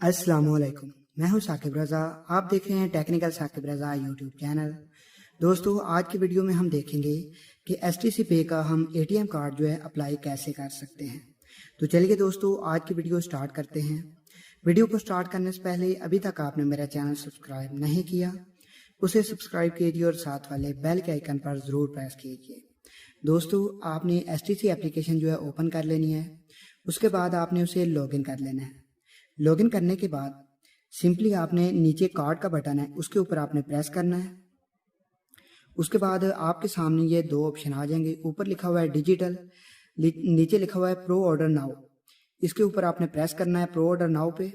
अस्सलाम वालेकुम। मैं हूं साकिब रज़ा। आप देख रहे हैं टेक्निकल साकिब रज़ा यूट्यूब चैनल। दोस्तों, आज की वीडियो में हम देखेंगे कि एसटीसी पे का हम एटीएम कार्ड जो है अप्लाई कैसे कर सकते हैं। तो चलिए दोस्तों, आज की वीडियो स्टार्ट करते हैं। वीडियो को स्टार्ट करने से पहले अभी तक आपने मेरा चैनल सब्सक्राइब नहीं किया, उसे सब्सक्राइब कीजिए और साथ वाले बेल के आइकन पर ज़रूर प्रेस कीजिए। दोस्तों, आपने एसटीसी एप्लीकेशन जो है ओपन कर लेनी है। उसके बाद आपने उसे लॉगिन कर लेना है। लॉगिन करने के बाद सिंपली आपने नीचे कार्ड का बटन है उसके ऊपर आपने प्रेस करना है। उसके बाद आपके सामने ये दो ऑप्शन आ जाएंगे। ऊपर लिखा हुआ है डिजिटल, नीचे लिखा हुआ है प्रो ऑर्डर नाउ। इसके ऊपर आपने प्रेस करना है प्रो ऑर्डर नाउ पे।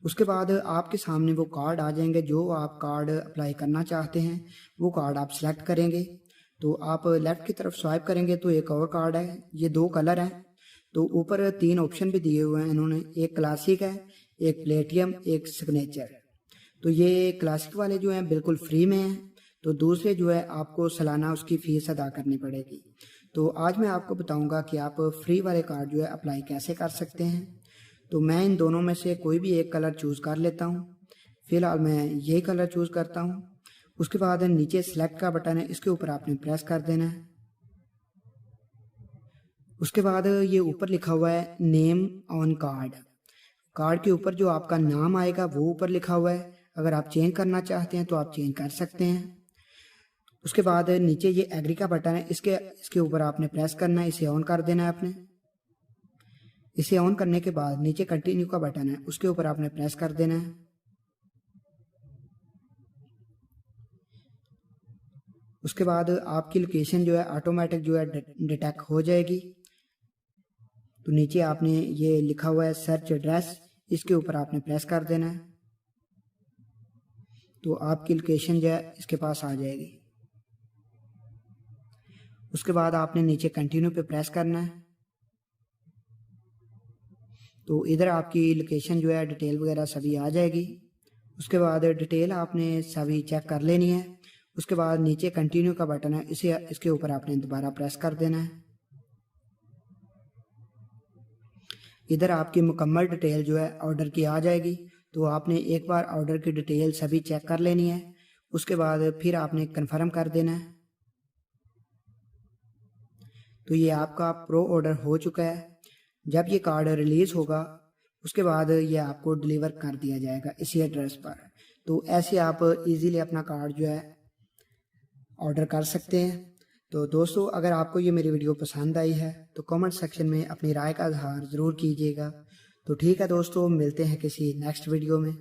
उसके बाद आपके सामने वो कार्ड आ जाएंगे जो आप कार्ड अप्लाई करना चाहते हैं। वो कार्ड आप सिलेक्ट करेंगे। तो आप लेफ्ट की तरफ स्वाइप करेंगे तो एक और कार्ड है, ये दो कलर है। तो ऊपर तीन ऑप्शन भी दिए हुए हैं इन्होंने, एक क्लासिक है, एक प्लेटियम, एक सिग्नेचर। तो ये क्लासिक वाले जो हैं बिल्कुल फ्री में हैं, तो दूसरे जो है आपको सालाना उसकी फ़ीस अदा करनी पड़ेगी। तो आज मैं आपको बताऊंगा कि आप फ्री वाले कार्ड जो है अप्लाई कैसे कर सकते हैं। तो मैं इन दोनों में से कोई भी एक कलर चूज़ कर लेता हूँ। फ़िलहाल मैं ये कलर चूज़ करता हूँ। उसके बाद नीचे सेलेक्ट का बटन है, इसके ऊपर आपने प्रेस कर देना है। उसके बाद ये ऊपर लिखा हुआ है नेम ऑन कार्ड। कार्ड के ऊपर जो आपका नाम आएगा वो ऊपर लिखा हुआ है। अगर आप चेंज करना चाहते हैं तो आप चेंज कर सकते हैं। उसके बाद नीचे ये एग्री का बटन है, इसके ऊपर आपने प्रेस करना है, इसे ऑन कर देना है आपने। इसे ऑन करने के बाद नीचे कंटिन्यू का बटन है, उसके ऊपर आपने प्रेस कर देना है। उसके बाद आपकी लोकेशन जो है ऑटोमेटिक जो है डिटेक्ट हो जाएगी। तो नीचे आपने ये लिखा हुआ है सर्च एड्रेस, इसके ऊपर आपने प्रेस कर देना है। तो आपकी लोकेशन जो है इसके पास आ जाएगी। उसके बाद आपने नीचे कंटिन्यू पे प्रेस करना है। तो इधर आपकी लोकेशन जो है डिटेल वगैरह सभी आ जाएगी। उसके बाद डिटेल आपने सभी चेक कर लेनी है। उसके बाद नीचे कंटिन्यू का बटन है, इसके ऊपर आपने दोबारा प्रेस कर देना है। इधर आपकी मुकम्मल डिटेल जो है ऑर्डर की आ जाएगी। तो आपने एक बार ऑर्डर की डिटेल सभी चेक कर लेनी है। उसके बाद फिर आपने कंफर्म कर देना है। तो ये आपका प्रो ऑर्डर हो चुका है। जब ये कार्ड रिलीज़ होगा उसके बाद ये आपको डिलीवर कर दिया जाएगा इसी एड्रेस पर। तो ऐसे आप इजीली अपना कार्ड जो है ऑर्डर कर सकते हैं। तो दोस्तों, अगर आपको ये मेरी वीडियो पसंद आई है तो कमेंट सेक्शन में अपनी राय का इजहार ज़रूर कीजिएगा। तो ठीक है दोस्तों, मिलते हैं किसी नेक्स्ट वीडियो में।